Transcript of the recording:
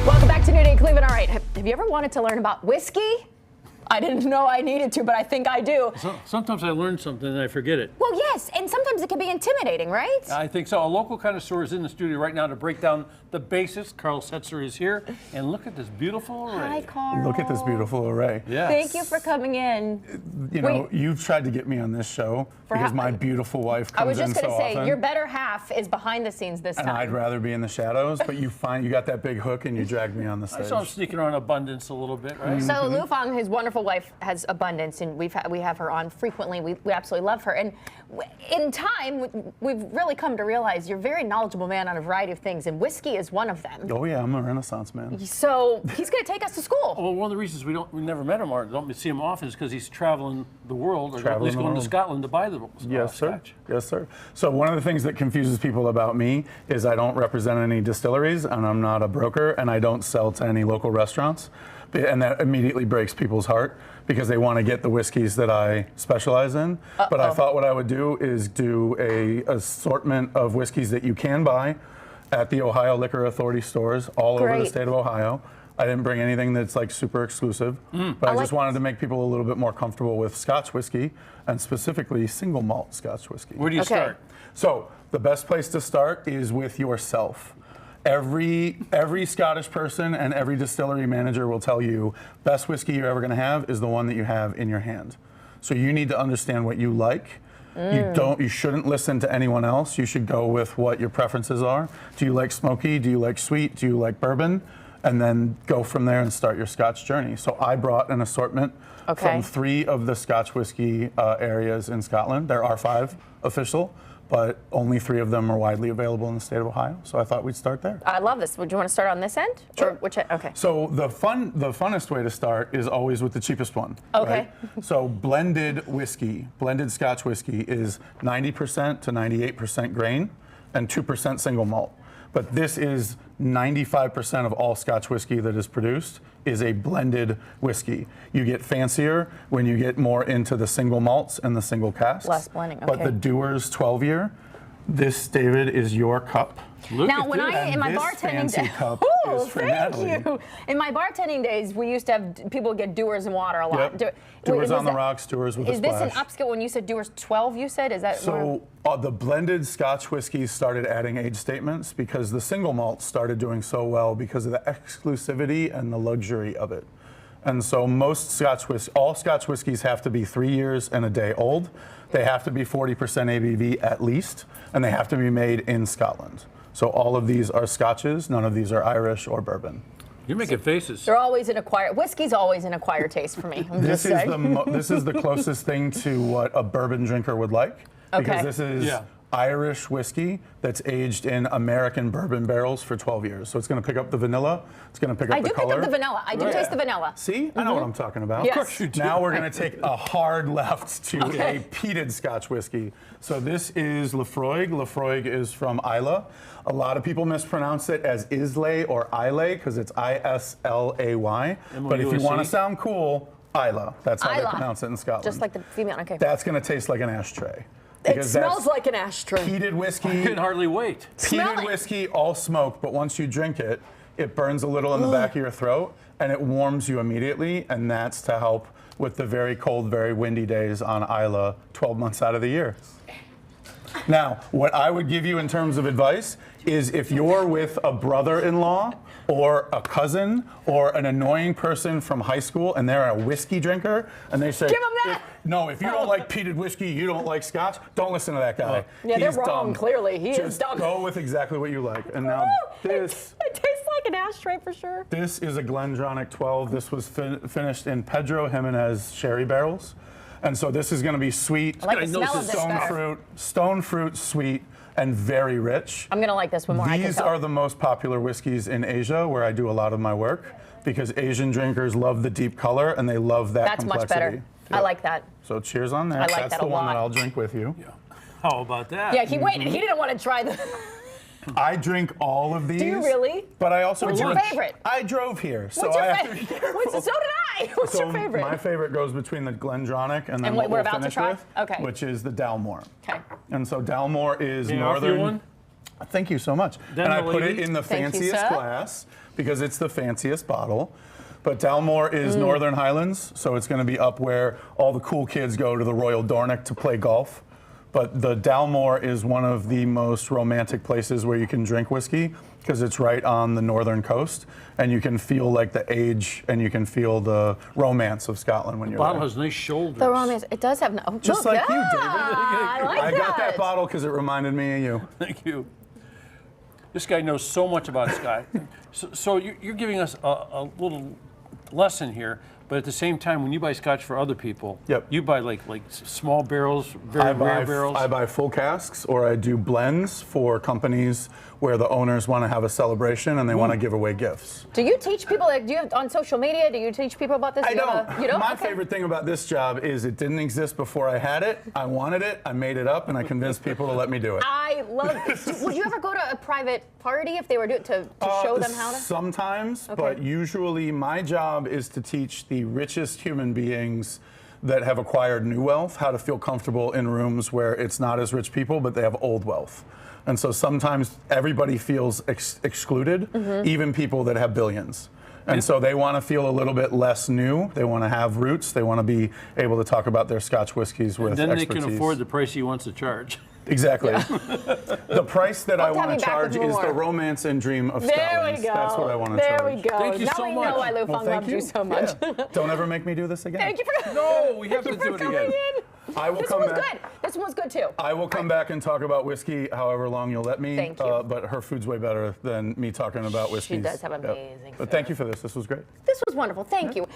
Welcome back to New Day Cleveland. All right, have you ever wanted to learn about whiskey? I didn't know I needed to, but I think I do. Sometimes I learn something and I forget it. Well, yes, and sometimes it can be intimidating, right? I think so. A local connoisseur is in the studio right now to break down the basics. Carl Setzer is here, and look at this beautiful array. Hi, Carl. Look at this beautiful array. Yes. Thank you for coming in. You know, you've tried to get me on this show because my beautiful wife I was comes just in going so to say, often. your better half is behind the scenes this And time. I'd rather be in the shadows, but you got that big hook and you dragged me on the I stage. saw him sneaking around abundance a little bit, right? So Lu Fang, his wonderful wife, has abundance, and we have her on frequently. We absolutely love her, and in time, we've really come to realize you're a very knowledgeable man on a variety of things, and whiskey is one of them. Oh yeah, I'm a Renaissance man. So he's going to take us to school. Well, one of the reasons we never met him or don't see him often is because he's traveling the world, or at Traveling least the going to world. Scotland to buy the Yes, sir. Scotch. Yes, sir. So one of the things that confuses people about me is I don't represent any distilleries, and I'm not a broker, and I don't sell to any local restaurants. And that immediately breaks people's heart because they want to get the whiskeys that I specialize in. But I thought what I would do is do a assortment of whiskeys that you can buy at the Ohio Liquor Authority stores all over the state of Ohio. I didn't bring anything that's like super exclusive, but I just wanted to make people a little bit more comfortable with Scotch whiskey, and specifically single malt Scotch whiskey. Where do you start? So the best place to start is with yourself. Every Scottish person and every distillery manager will tell you best whiskey you're ever going to have is the one that you have in your hand. So you need to understand what you like. You shouldn't listen to anyone else. You should go with what your preferences are. Do you like smoky? Do you like sweet? Do you like bourbon? And then go from there and start your Scotch journey. So I brought an assortment from 3 of the Scotch whiskey areas in Scotland. There are 5 official, but only 3 of them are widely available in the state of Ohio. So I thought we'd start there. I love this. Would you want to start on this end? Sure. Or which end? Okay. So the funnest way to start is always with the cheapest one. Okay. Right? So blended Scotch whiskey is 90% to 98% grain and 2% single malt. But this is 95% of all Scotch whiskey that is produced is a blended whiskey. You get fancier when you get more into the single malts and the single casks. Less blending, But the Dewar's 12-year, this, David, is your cup. Now, when in my this bartending fancy days, cup is for thank Natalie. you. In my bartending days, we used to have people get Dewar's and water a lot. Yep. Dewar's on the rocks, Dewar's with a splash. Is this an upscale? When you said Dewar's 12, you said is that? So the blended Scotch whiskeys started adding age statements because the single malts started doing so well because of the exclusivity and the luxury of it. And so all Scotch whiskeys have to be 3 years and a day old. They have to be 40% ABV at least, and they have to be made in Scotland. So all of these are Scotches. None of these are Irish or bourbon. You're making faces. They're always an acquired. Whiskey's always an acquired taste for me. This is the closest thing to what a bourbon drinker would like, because this is Irish whiskey that's aged in American bourbon barrels for 12 years. So it's going to pick up the vanilla. It's going to pick up the color. I do pick up the vanilla. I do taste the vanilla. See? I know what I'm talking about. Yes. Of course you do. Now we're going to take a hard left to a peated Scotch whiskey. So this is Lafroig. Lafroig is from Islay. A lot of people mispronounce it as Islay or Islay because it's Islay. But if you want to sound cool, Islay. That's how they pronounce it in Scotland. Just like the female. Okay. That's going to taste like an ashtray. It smells like an ashtray. Peated whiskey. I can hardly wait. Peated whiskey, all smoke, but once you drink it, it burns a little in the back of your throat, and it warms you immediately, and that's to help with the very cold, very windy days on Islay 12 months out of the year. Now, what I would give you in terms of advice is if you're with a brother-in-law or a cousin or an annoying person from high school and they're a whiskey drinker and they say, give them that. If you don't like peated whiskey, you don't like Scotch, don't listen to that guy. Yeah, they're He's wrong, dumb. clearly. He is Just dumb. go with exactly what you like. And now this... It tastes like an ashtray for sure. This is a Glendronach 12. This was finished in Pedro Jimenez sherry barrels. And so this is going to be sweet, I like the smell of this stone fruit, sweet, and very rich. I'm going to like this one more. These are the most popular whiskeys in Asia, where I do a lot of my work, because Asian drinkers love the deep color and they love that complexity. That's much better. Yep. I like that. So cheers on that. I like That's that the a one lot. that I'll drink with you. Yeah. How about that? Yeah, he waited. He didn't want to try the... I drink all of these. Do you really? But I also What's your favorite? I drove here, so What's your I have to be favorite? careful. So did I. What's your favorite? My favorite goes between the Glendronach and then And what we're we'll about to finish try? with, Okay. which is the Dalmore. Okay. And so Dalmore is Can you offer northern. one? Thank you so much. Then and I the put lady- it in the Thank you, fanciest sir. glass because it's the fanciest bottle. But Dalmore is Northern Highlands, so it's going to be up where all the cool kids go to the Royal Dornoch to play golf. But the Dalmore is one of the most romantic places where you can drink whiskey because it's right on the northern coast, and you can feel like the age and you can feel the romance of Scotland when you're Bottle there. has nice shoulders. The romance. It does have. Oh, Just look, like you, David. I like I got that bottle because it reminded me of you. Thank you. This guy knows so much about Scott. So you're giving us a little lesson here, but at the same time, when you buy Scotch for other people, Yep. you buy like small barrels, very rare barrels. I buy full casks, or I do blends for companies where the owners want to have a celebration and they want to give away gifts. Do you teach people? Like, do you have on social media? Do you teach people about this? I You have don't. a- you don't. My Okay. favorite thing about this job is it didn't exist before I had it. I wanted it. I made it up, and I convinced people to let me do it. I love this. Would you ever go to a private party if they were to show them how to? Sometimes, Okay. but usually my job is to teach the richest human beings that have acquired new wealth how to feel comfortable in rooms where it's not as rich people, but they have old wealth. And so sometimes everybody feels excluded, even people that have billions. And so they want to feel a little bit less new. They want to have roots. They want to be able to talk about their Scotch whiskeys with Then expertise. they can afford the price he wants to charge. Exactly. The price that I I'll have want you to back charge with is the more. romance and dream of There Scotland. we go. That's what I want to there charge. we go. Thank you now so we much. know why Lou Fong thank loved you so much. Yeah. Don't ever make me do this again. Thank you for No, we have to do it coming again. in. I will This come one's back. good. This one's good too. I will come back and talk about whiskey however long you'll let me. Thank you. But her food's way better than me talking about whiskey. does have amazing But thank you for this. This was great. This was wonderful. Thank you.